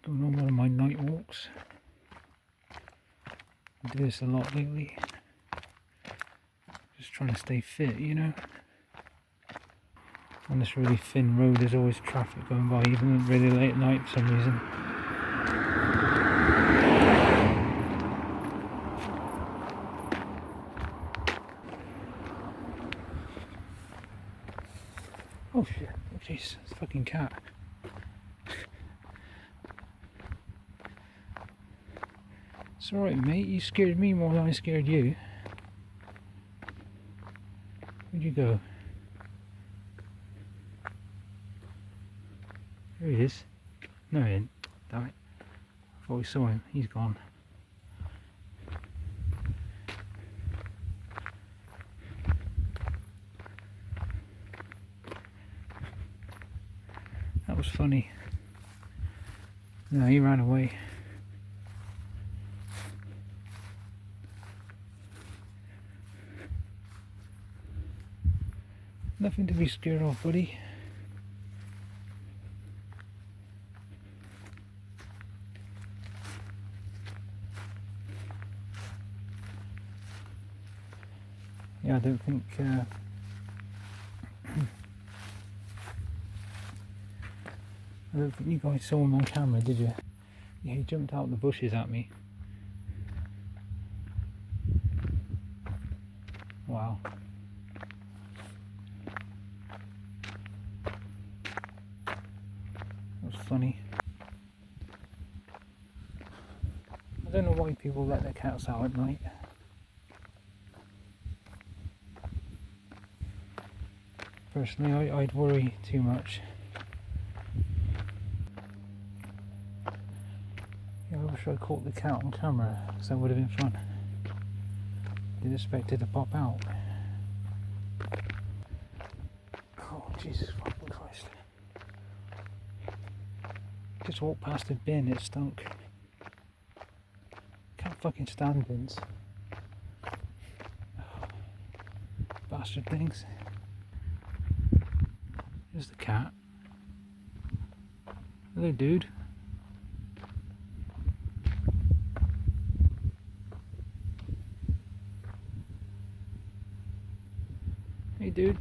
Going on one of my night walks. I do this a lot lately. Just trying to stay fit, you know. On this really thin road there's always traffic going by, even really late at night for some reason. Oh shit, oh jeez, it's a fucking cat. It's alright mate, you scared me more than I scared you. Where'd you go? There he is. No he ain't. Damn it. I thought we saw him. He's gone. That was funny. No, he ran away. Nothing to be scared of, buddy. Yeah, I don't think you guys saw him on camera, did you? Yeah, he jumped out the bushes at me. Wow. That was funny. I don't know why people let their cats out at night. Personally, I'd worry too much. Yeah, I wish I caught the cat on camera, because that would have been fun. Didn't expect it to pop out. Oh, Jesus fucking Christ. Just walked past a bin, it stunk. Can't fucking stand bins. Bastard things. There's the cat. Hello, dude. Hey, dude.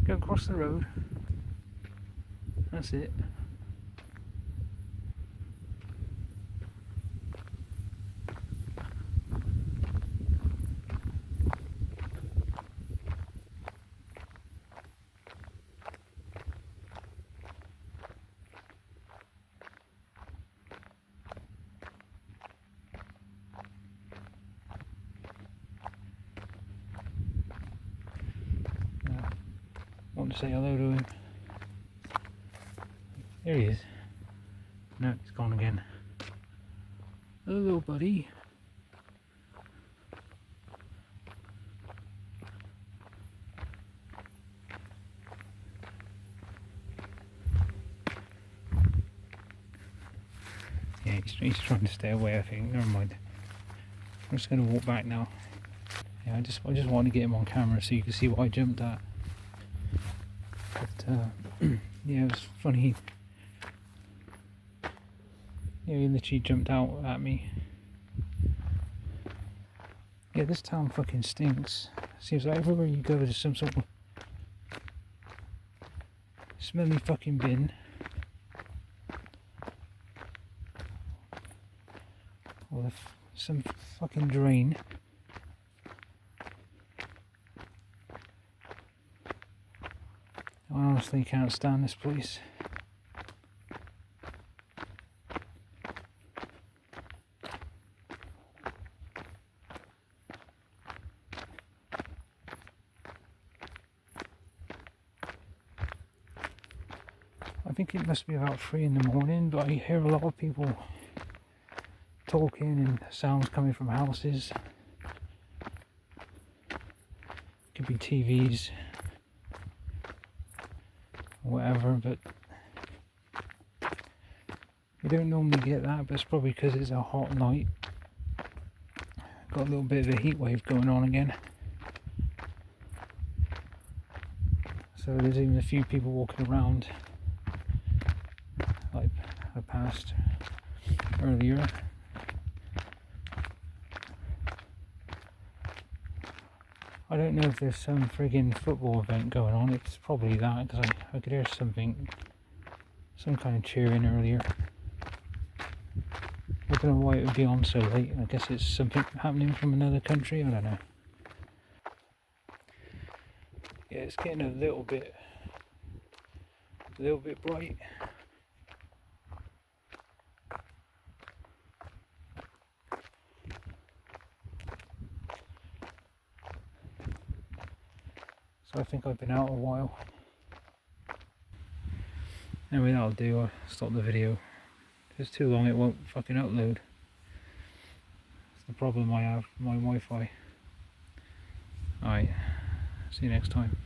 Go across the road. That's it. Want to say hello to him. There he is. No, he's gone again. Hello, buddy. Yeah, he's trying to stay away, I think. Never mind. I'm just going to walk back now. Yeah, I just want to get him on camera so you can see what I jumped at. But yeah, it was funny. Yeah, he literally jumped out at me. Yeah, this town fucking stinks. Seems like everywhere you go there's some sort of smelly fucking bin. Or some fucking drain. I honestly can't stand this place. I think it must be about 3 in the morning, but I hear a lot of people talking and sounds coming from houses. Could be TVs. Whatever, but you don't normally get that, but it's probably because it's a hot night. Got a little bit of a heat wave going on again, so there's even a few people walking around like I passed earlier. I don't know if there's some friggin' football event going on. It's probably that, because I could hear something, some kind of cheering earlier. I don't know why it would be on so late. I guess it's something happening from another country. I don't know. Yeah, it's getting a little bit bright. So I think I've been out a while. Anyway, that'll do. I'll stop the video. If it's too long, it won't fucking upload. That's the problem I have with my Wi-Fi. Alright, see you next time.